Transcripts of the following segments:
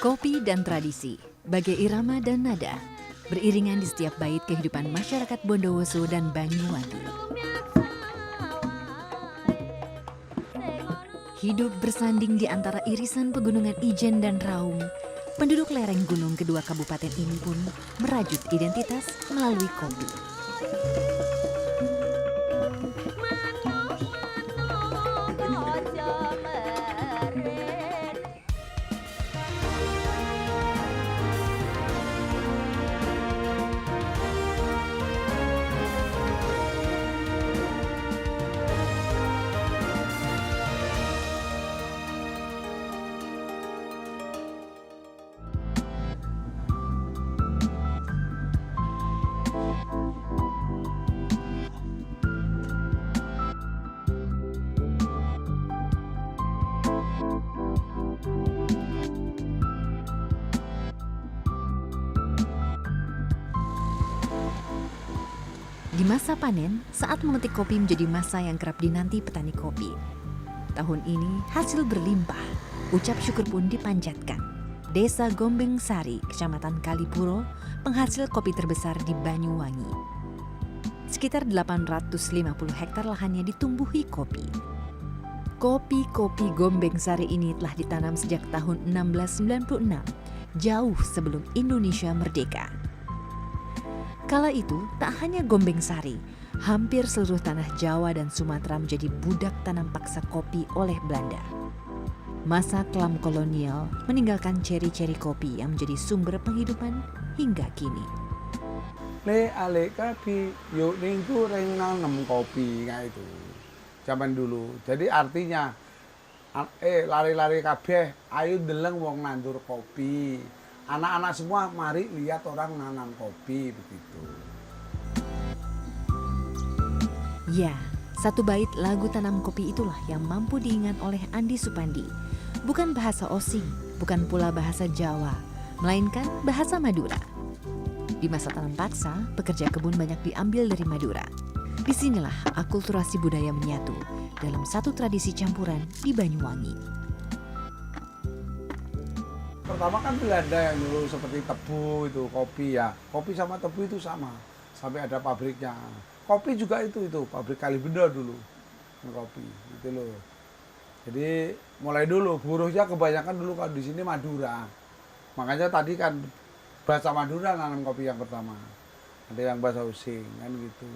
Kopi dan tradisi, bagai irama dan nada, beriringan di setiap bait kehidupan masyarakat Bondowoso dan Banyuwangi. Hidup bersanding di antara irisan pegunungan Ijen dan Raung, penduduk lereng gunung kedua kabupaten ini pun merajut identitas melalui kopi. Di masa panen, saat memetik kopi menjadi masa yang kerap dinanti petani kopi. Tahun ini hasil berlimpah, ucap syukur pun dipanjatkan. Desa Gombeng Sari, Kecamatan Kalipuro, penghasil kopi terbesar di Banyuwangi. Sekitar 850 hektar lahannya ditumbuhi kopi. Kopi Gombeng Sari ini telah ditanam sejak tahun 1696, jauh sebelum Indonesia merdeka. Kala itu, tak hanya Gombeng Sari, hampir seluruh tanah Jawa dan Sumatera menjadi budak tanam paksa kopi oleh Belanda. Masa kelam kolonial meninggalkan ceri-ceri kopi yang menjadi sumber penghidupan hingga kini. Le ale kapi, yuk ningku reng nanam kopi kayak itu. Zaman dulu. Jadi artinya lari-lari kabeh, ayo deleng wong nandur kopi. Anak-anak semua mari lihat orang nanam kopi begitu. Ya, satu bait lagu tanam kopi itulah yang mampu diingat oleh Andi Supandi. Bukan bahasa Osing, bukan pula bahasa Jawa, melainkan bahasa Madura. Di masa tanam paksa, pekerja kebun banyak diambil dari Madura. Disinilah akulturasi budaya menyatu dalam satu tradisi campuran di Banyuwangi. Pertama kan Belanda yang dulu seperti tebu itu, kopi ya. Kopi sama tebu itu sama, sampai ada pabriknya. Kopi juga itu pabrik Kalibenda dulu. Kopi, gitu loh. Jadi mulai dulu, buruhnya kebanyakan dulu kan di sini Madura. Makanya tadi kan bahasa Madura nanam kopi yang pertama. Ada yang bahasa Osing, kan gitu.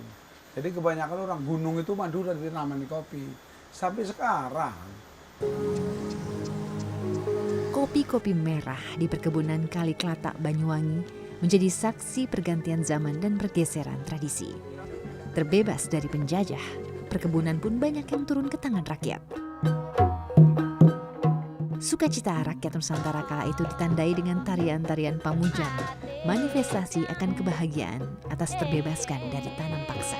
Jadi kebanyakan orang gunung itu Madura dinamai kopi. Sampai sekarang. Kopi-kopi merah di perkebunan Kali Klatak Banyuwangi menjadi saksi pergantian zaman dan pergeseran tradisi. Terbebas dari penjajah, perkebunan pun banyak yang turun ke tangan rakyat. Sukacita rakyat Nusantara kala itu ditandai dengan tarian-tarian pamujan, manifestasi akan kebahagiaan atas terbebaskan dari tanam paksa.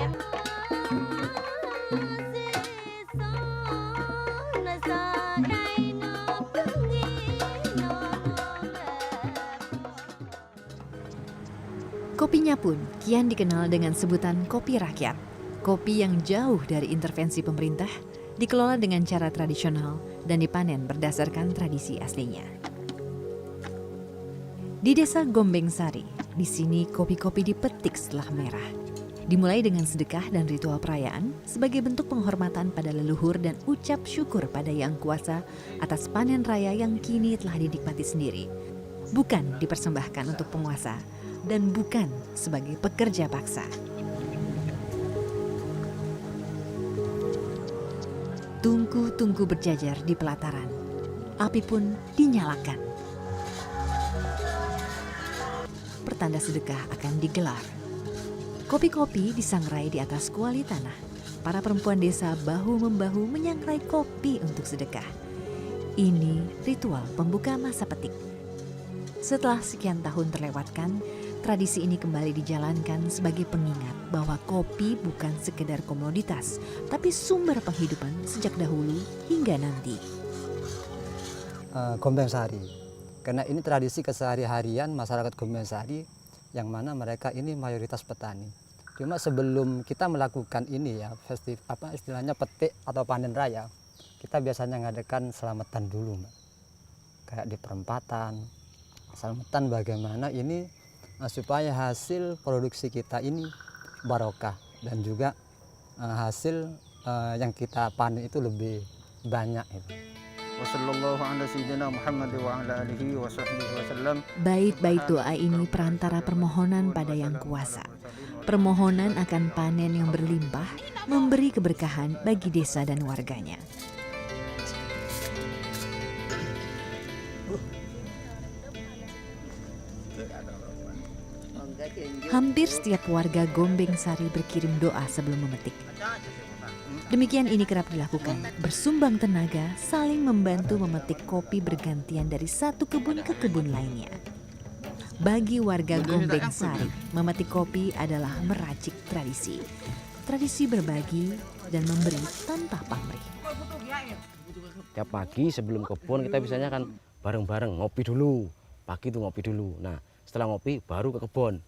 Kopinya pun kian dikenal dengan sebutan kopi rakyat. Kopi yang jauh dari intervensi pemerintah, dikelola dengan cara tradisional dan dipanen berdasarkan tradisi aslinya. Di desa Gombeng Sari, di sini kopi-kopi dipetik setelah merah. Dimulai dengan sedekah dan ritual perayaan sebagai bentuk penghormatan pada leluhur dan ucap syukur pada Yang Kuasa atas panen raya yang kini telah dinikmati sendiri. Bukan dipersembahkan untuk penguasa, dan bukan sebagai pekerja paksa. Tungku-tungku berjajar di pelataran. Api pun dinyalakan. Pertanda sedekah akan digelar. Kopi-kopi disangrai di atas kuali tanah. Para perempuan desa bahu-membahu menyangrai kopi untuk sedekah. Ini ritual pembuka masa petik. Setelah sekian tahun terlewatkan, tradisi ini kembali dijalankan sebagai pengingat bahwa kopi bukan sekedar komoditas, tapi sumber penghidupan sejak dahulu hingga nanti. Gombeng Sari, karena ini tradisi kesehari-harian masyarakat Gombeng Sari, yang mana mereka ini mayoritas petani. Cuma sebelum kita melakukan ini ya, istilahnya petik atau panen raya, kita biasanya ngadakan selamatan dulu, Mbak. Kayak di perempatan, selamatan bagaimana ini supaya hasil produksi kita ini barokah dan juga hasil yang kita panen itu lebih banyak itu. Bait-bait doa ini perantara permohonan pada Yang Kuasa. Permohonan akan panen yang berlimpah, memberi keberkahan bagi desa dan warganya. Hampir setiap warga Gombeng Sari berkirim doa sebelum memetik. Demikian ini kerap dilakukan, bersumbang tenaga, saling membantu memetik kopi bergantian dari satu kebun ke kebun lainnya. Bagi warga Gombeng Sari, memetik kopi adalah meracik tradisi. Tradisi berbagi dan memberi tanpa pamrih. Tiap pagi sebelum kebun kita biasanya kan bareng-bareng ngopi dulu. Pagi itu ngopi dulu. Nah, setelah ngopi baru ke kebun.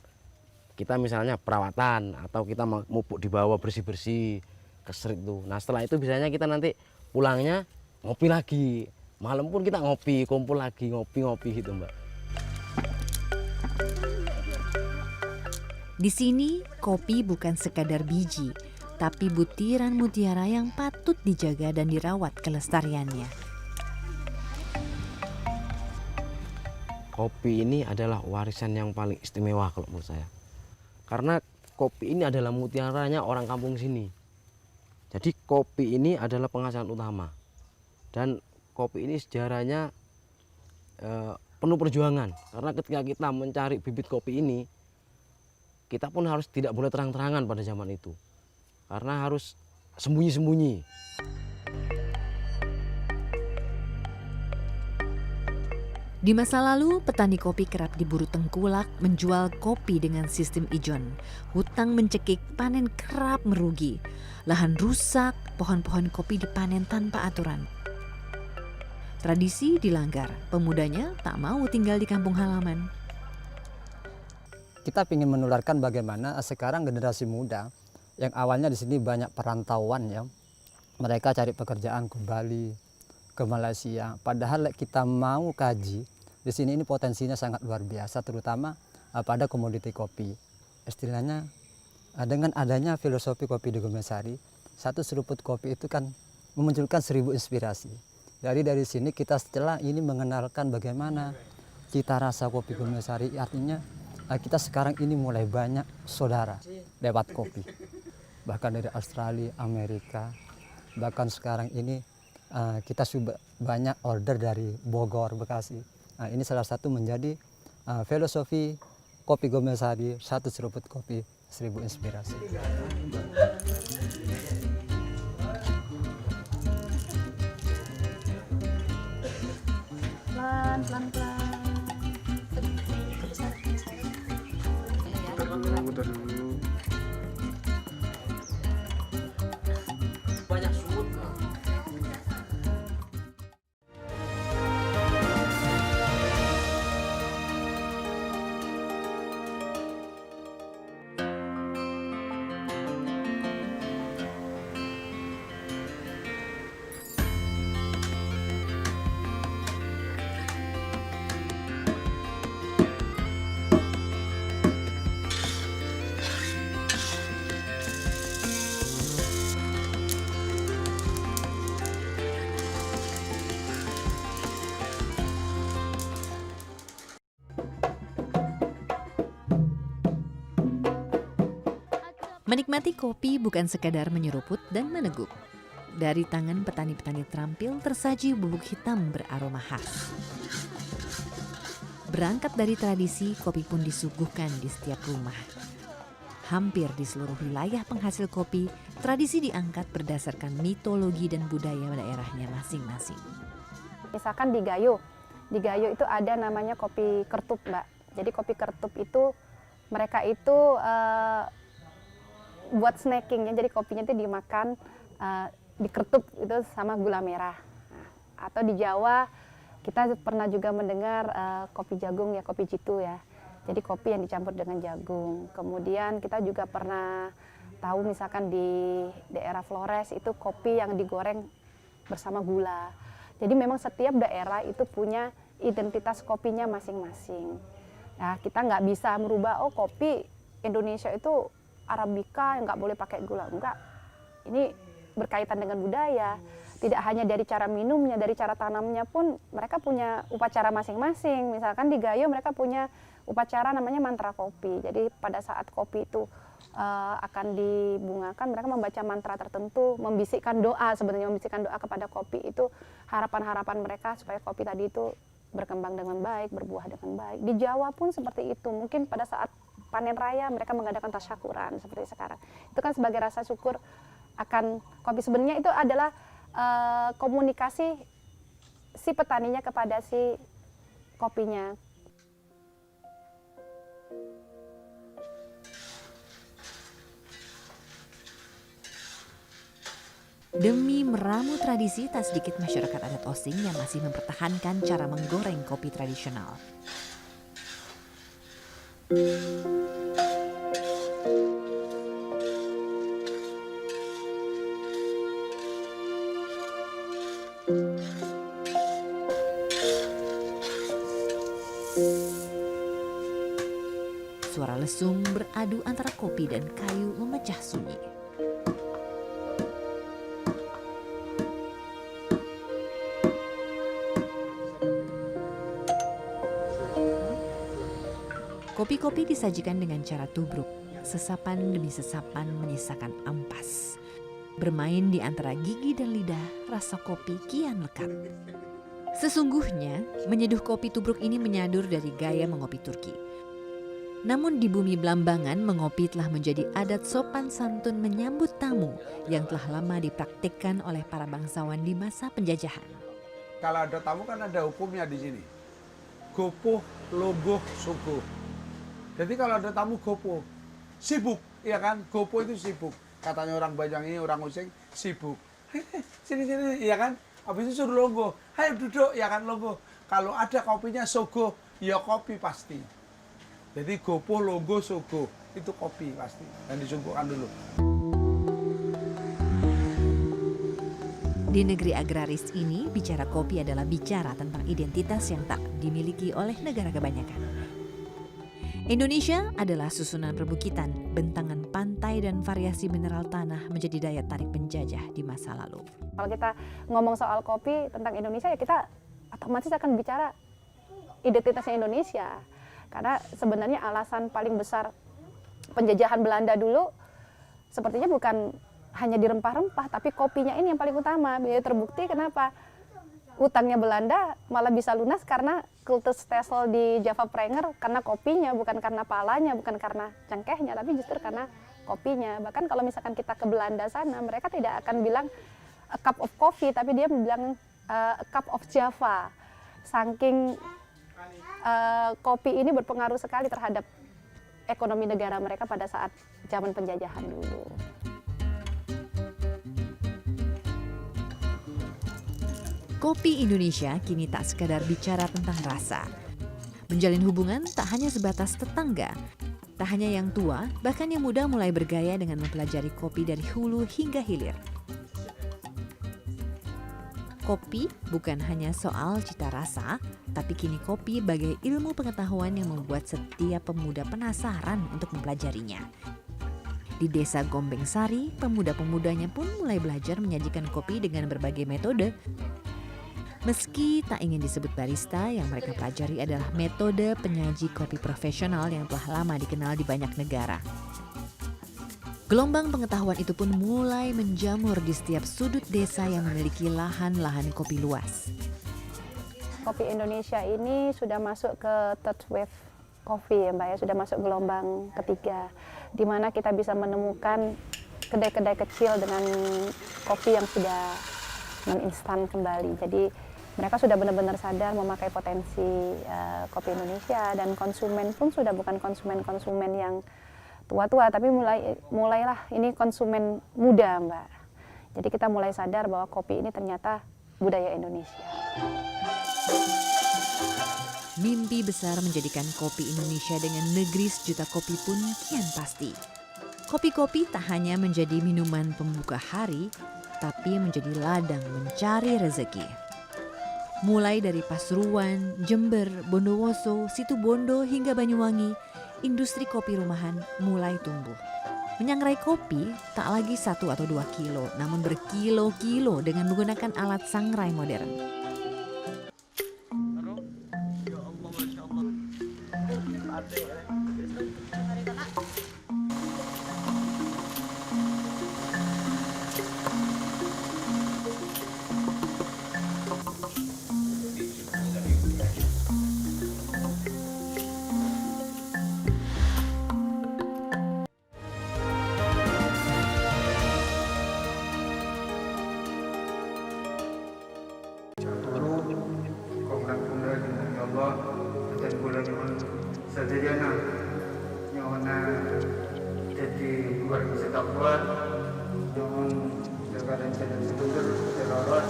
Kita misalnya perawatan atau kita mupuk di bawah bersih-bersih, keserit tuh. Nah, setelah itu biasanya kita nanti pulangnya ngopi lagi. Malam pun kita ngopi, kumpul lagi, ngopi-ngopi gitu, Mbak. Di sini, kopi bukan sekadar biji, tapi butiran mutiara yang patut dijaga dan dirawat kelestariannya. Kopi ini adalah warisan yang paling istimewa kalau menurut saya. Karena kopi ini adalah mutiaranya orang kampung sini. Jadi kopi ini adalah penghasilan utama. Dan kopi ini sejarahnya penuh perjuangan. Karena ketika kita mencari bibit kopi ini, kita pun harus tidak boleh terang-terangan pada zaman itu. Karena harus sembunyi-sembunyi. Di masa lalu, petani kopi kerap diburu tengkulak menjual kopi dengan sistem ijon. Hutang mencekik, panen kerap merugi. Lahan rusak, pohon-pohon kopi dipanen tanpa aturan. Tradisi dilanggar, pemudanya tak mau tinggal di kampung halaman. Kita ingin menularkan bagaimana sekarang generasi muda yang awalnya di sini banyak perantauan ya. Mereka cari pekerjaan ke Bali, ke Malaysia. Padahal kita mau kaji, di sini ini potensinya sangat luar biasa, terutama pada komoditi kopi. Istilahnya dengan adanya filosofi kopi di Gombeng Sari, satu seruput kopi itu kan memunculkan 1000 inspirasi. Dari sini kita setelah ini mengenalkan bagaimana cita rasa kopi Gombeng Sari, artinya kita sekarang ini mulai banyak saudara lewat kopi. Bahkan dari Australia, Amerika, bahkan sekarang ini kita sudah banyak order dari Bogor, Bekasi. Nah, ini salah satu menjadi filosofi kopi Gombeng Sari, satu seruput kopi 1000 inspirasi. Pelan. Muter dulu. Banyak sumut. Menikmati kopi bukan sekadar menyeruput dan meneguk. Dari tangan petani-petani terampil tersaji bubuk hitam beraroma khas. Berangkat dari tradisi, kopi pun disuguhkan di setiap rumah. Hampir di seluruh wilayah penghasil kopi, tradisi diangkat berdasarkan mitologi dan budaya daerahnya masing-masing. Misalkan di Gayo itu ada namanya kopi kertup, Mbak. Jadi kopi kertup itu mereka itu buat snackingnya, jadi kopinya itu dimakan dikertup itu sama gula merah. Nah, atau di Jawa kita pernah juga mendengar kopi jagung ya, kopi jitu ya. Jadi kopi yang dicampur dengan jagung. Kemudian kita juga pernah tahu misalkan di daerah Flores itu kopi yang digoreng bersama gula. Jadi memang setiap daerah itu punya identitas kopinya masing-masing. Nah, kita nggak bisa merubah, oh kopi Indonesia itu Arabica yang nggak boleh pakai gula. Enggak, ini berkaitan dengan budaya. Tidak hanya dari cara minumnya, dari cara tanamnya pun mereka punya upacara masing-masing. Misalkan di Gayo mereka punya upacara namanya mantra kopi. Jadi pada saat kopi itu akan dibungakan, mereka membaca mantra tertentu, membisikkan doa, sebenarnya membisikkan doa kepada kopi itu harapan-harapan mereka supaya kopi tadi itu berkembang dengan baik, berbuah dengan baik. Di Jawa pun seperti itu. Mungkin pada saat panen raya mereka mengadakan tasyakuran seperti sekarang. Itu kan sebagai rasa syukur akan kopi. Sebenarnya itu adalah komunikasi si petaninya kepada si kopinya. Demi meramu tradisi, tak sedikit masyarakat adat Osing yang masih mempertahankan cara menggoreng kopi tradisional. Suara lesung beradu antara kopi dan kayu memecah sunyi. Kopi-kopi disajikan dengan cara tubruk, sesapan demi sesapan menyisakan ampas. Bermain di antara gigi dan lidah, rasa kopi kian lekat. Sesungguhnya, menyeduh kopi tubruk ini menyadur dari gaya mengopi Turki. Namun di bumi Blambangan, mengopi telah menjadi adat sopan santun menyambut tamu yang telah lama dipraktikkan oleh para bangsawan di masa penjajahan. Kalau ada tamu kan ada hukumnya di sini. Gopoh, logoh, suguh. Jadi kalau ada tamu gopoh, sibuk, ya kan? Gopoh itu sibuk. Katanya orang Bajang ini, orang Osing, sibuk. Sini-sini, ya kan? Habis itu suruh logoh, ayo duduk, ya kan logoh. Kalau ada kopinya sogo, ya kopi pasti. Jadi gopoh, logoh, sogo, itu kopi pasti. Dan disuguhkan dulu. Di negeri agraris ini, bicara kopi adalah bicara tentang identitas yang tak dimiliki oleh negara kebanyakan. Indonesia adalah susunan perbukitan, bentangan pantai dan variasi mineral tanah menjadi daya tarik penjajah di masa lalu. Kalau kita ngomong soal kopi tentang Indonesia, ya kita otomatis akan bicara identitasnya Indonesia. Karena sebenarnya alasan paling besar penjajahan Belanda dulu sepertinya bukan hanya di rempah-rempah, tapi kopinya ini yang paling utama. Biar terbukti kenapa utangnya Belanda malah bisa lunas karena kultus Texel di Java Pranger, karena kopinya, bukan karena palanya, bukan karena cengkehnya, tapi justru karena kopinya. Bahkan kalau misalkan kita ke Belanda sana, mereka tidak akan bilang a cup of coffee, tapi dia bilang a cup of Java. Saking kopi ini berpengaruh sekali terhadap ekonomi negara mereka pada saat zaman penjajahan dulu. Kopi Indonesia kini tak sekadar bicara tentang rasa. Menjalin hubungan tak hanya sebatas tetangga. Tak hanya yang tua, bahkan yang muda mulai bergaya dengan mempelajari kopi dari hulu hingga hilir. Kopi bukan hanya soal cita rasa, tapi kini kopi bagai ilmu pengetahuan yang membuat setiap pemuda penasaran untuk mempelajarinya. Di desa Gombeng Sari, pemuda-pemudanya pun mulai belajar menyajikan kopi dengan berbagai metode. Meski tak ingin disebut barista, yang mereka pelajari adalah metode penyaji kopi profesional yang telah lama dikenal di banyak negara. Gelombang pengetahuan itu pun mulai menjamur di setiap sudut desa yang memiliki lahan-lahan kopi luas. Kopi Indonesia ini sudah masuk ke third wave coffee ya Mbak ya, sudah masuk gelombang ketiga, di mana kita bisa menemukan kedai-kedai kecil dengan kopi yang sudah non-instan kembali. Jadi mereka sudah benar-benar sadar memakai potensi kopi Indonesia, dan konsumen pun sudah bukan konsumen yang tua-tua, tapi mulailah ini konsumen muda Mbak. Jadi kita mulai sadar bahwa kopi ini ternyata budaya Indonesia. Mimpi besar menjadikan kopi Indonesia dengan negeri sejuta kopi pun kian pasti. Kopi-kopi tak hanya menjadi minuman pembuka hari, tapi menjadi ladang mencari rezeki. Mulai dari Pasuruan, Jember, Bondowoso, Situbondo hingga Banyuwangi, industri kopi rumahan mulai tumbuh. Menyangrai kopi tak lagi 1 atau 2 kilo, namun berkilo-kilo dengan menggunakan alat sangrai modern. Allah dan bulan sadayana nyona jadi buat takwa nyon jaga rencana sedulur terlarat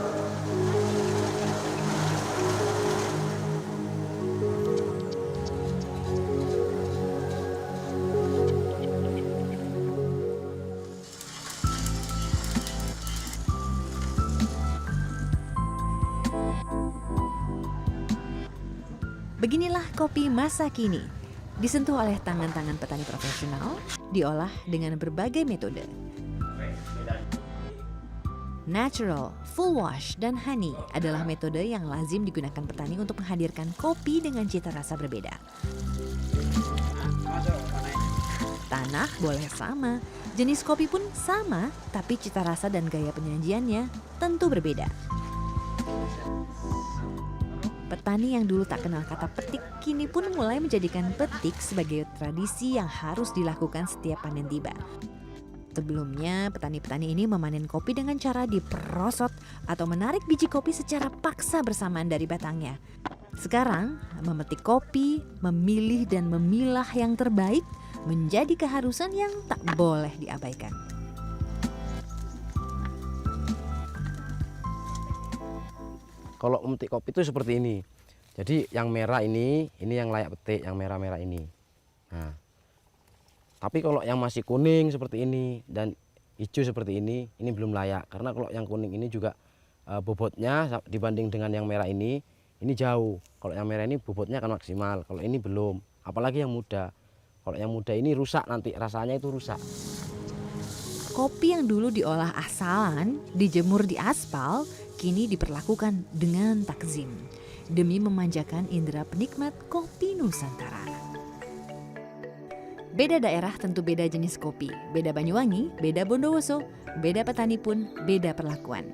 Beginilah kopi masa kini, disentuh oleh tangan-tangan petani profesional, diolah dengan berbagai metode. Natural, full wash, dan honey adalah metode yang lazim digunakan petani untuk menghadirkan kopi dengan cita rasa berbeda. Tanah boleh sama, jenis kopi pun sama, tapi cita rasa dan gaya penyajiannya tentu berbeda. Petani yang dulu tak kenal kata petik, kini pun mulai menjadikan petik sebagai tradisi yang harus dilakukan setiap panen tiba. Sebelumnya, petani-petani ini memanen kopi dengan cara diperosot atau menarik biji kopi secara paksa bersamaan dari batangnya. Sekarang, memetik kopi, memilih dan memilah yang terbaik menjadi keharusan yang tak boleh diabaikan. Kalau memetik kopi itu seperti ini. Jadi yang merah ini yang layak petik, yang merah-merah ini. Nah, tapi kalau yang masih kuning seperti ini dan hijau seperti ini belum layak. Karena kalau yang kuning ini juga bobotnya dibanding dengan yang merah ini jauh. Kalau yang merah ini bobotnya akan maksimal, kalau ini belum. Apalagi yang muda. Kalau yang muda ini rusak nanti, rasanya itu rusak. Kopi yang dulu diolah asalan, dijemur di aspal, kini diperlakukan dengan takzim demi memanjakan indera penikmat kopi Nusantara. Beda daerah tentu beda jenis kopi, beda Banyuwangi, beda Bondowoso, beda petani pun beda perlakuan.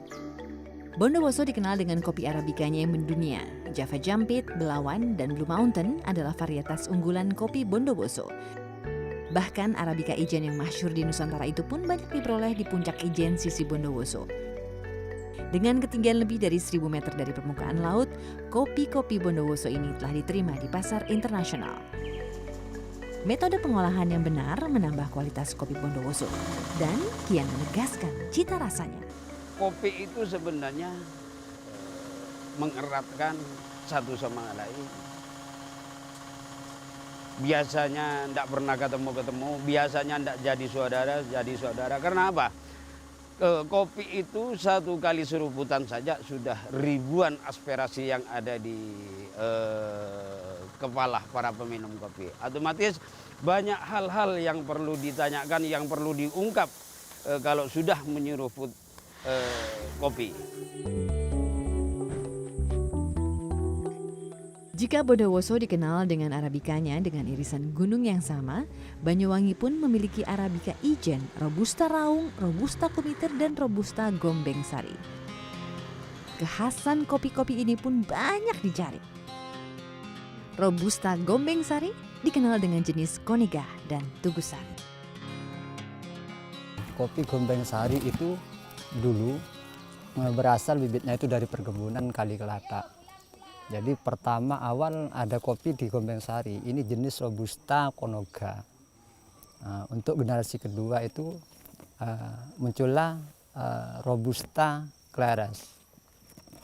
Bondowoso dikenal dengan kopi arabikanya yang mendunia. Java Jampit, Belawan, dan Blue Mountain adalah varietas unggulan kopi Bondowoso. Bahkan Arabica Ijen yang masyhur di Nusantara itu pun banyak diperoleh di puncak Ijen sisi Bondowoso. Dengan ketinggian lebih dari 1000 meter dari permukaan laut, kopi-kopi Bondowoso ini telah diterima di pasar internasional. Metode pengolahan yang benar menambah kualitas kopi Bondowoso dan kian menegaskan cita rasanya. Kopi itu sebenarnya mengeratkan satu sama lain. Biasanya tidak pernah ketemu, biasanya tidak jadi saudara. Karena apa? Kopi itu satu kali seruputan saja sudah ribuan aspirasi yang ada di kepala para peminum kopi. Otomatis banyak hal-hal yang perlu ditanyakan, yang perlu diungkap kalau sudah menyeruput kopi. Jika Bondowoso dikenal dengan arabikanya dengan irisan gunung yang sama, Banyuwangi pun memiliki Arabica Ijen, Robusta Raung, Robusta Kumiter, dan Robusta Gombeng Sari. Kekhasan kopi-kopi ini pun banyak dicari. Robusta Gombeng Sari dikenal dengan jenis Koniga dan Tugusari. Kopi Gombeng Sari itu dulu berasal bibitnya itu dari perkebunan Kali Kelata. Jadi pertama awal ada kopi di Gombeng Sari, ini jenis Robusta Konoga. Untuk generasi kedua itu muncullah Robusta Claras.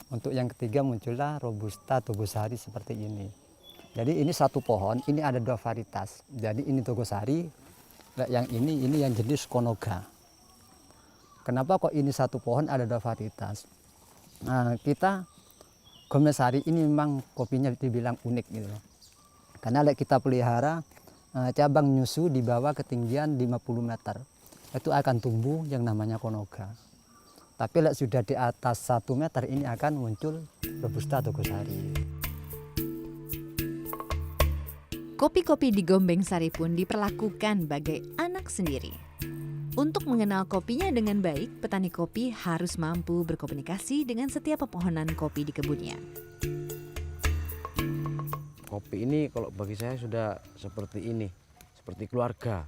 Untuk yang ketiga muncullah Robusta Tugusari seperti ini. Jadi ini satu pohon, ini ada 2 varietas. Jadi ini Togosari, yang ini yang jenis Konoga. Kenapa kok ini satu pohon ada 2 varietas? Nah, kita Gomesari ini memang kopinya dibilang unik gitu loh. Karena kita pelihara cabang nyusu di bawah ketinggian 50 meter. Itu akan tumbuh yang namanya Konoga. Tapi sudah di atas 1 meter ini akan muncul Robusta Togosari. Kopi-kopi di Gombeng Sari pun diperlakukan bagai anak sendiri. Untuk mengenal kopinya dengan baik, petani kopi harus mampu berkomunikasi dengan setiap pepohonan kopi di kebunnya. Kopi ini kalau bagi saya sudah seperti ini, seperti keluarga.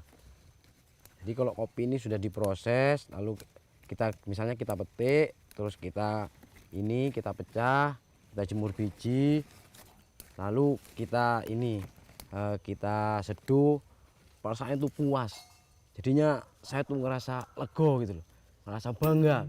Jadi kalau kopi ini sudah diproses, lalu misalnya kita petik, terus kita pecah, kita jemur biji, lalu kita kita seduh, perasaan itu puas. Jadinya saya tuh ngerasa lego gitu loh, ngerasa bangga.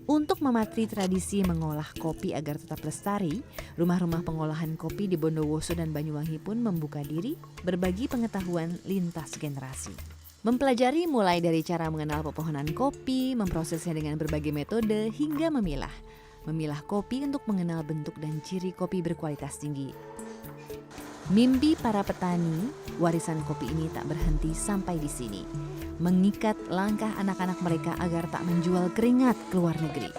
Untuk mematri tradisi mengolah kopi agar tetap lestari, rumah-rumah pengolahan kopi di Bondowoso dan Banyuwangi pun membuka diri berbagi pengetahuan lintas generasi. Mempelajari mulai dari cara mengenal pepohonan kopi, memprosesnya dengan berbagai metode, hingga memilah. Memilah kopi untuk mengenal bentuk dan ciri kopi berkualitas tinggi. Mimpi para petani, warisan kopi ini tak berhenti sampai di sini. Mengikat langkah anak-anak mereka agar tak menjual keringat ke luar negeri.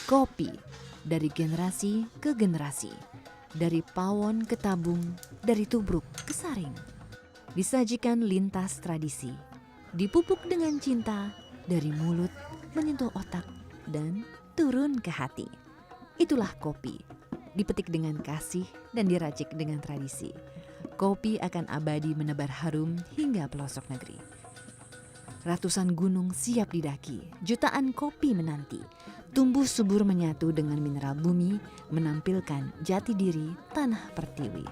Kopi dari generasi ke generasi, dari pawon ke tabung, dari tubruk ke saring. Disajikan lintas tradisi, dipupuk dengan cinta, dari mulut menyentuh otak dan turun ke hati. Itulah kopi, dipetik dengan kasih dan diracik dengan tradisi. Kopi akan abadi menebar harum hingga pelosok negeri. Ratusan gunung siap didaki, jutaan kopi menanti. Tumbuh subur menyatu dengan mineral bumi, menampilkan jati diri tanah Pertiwi.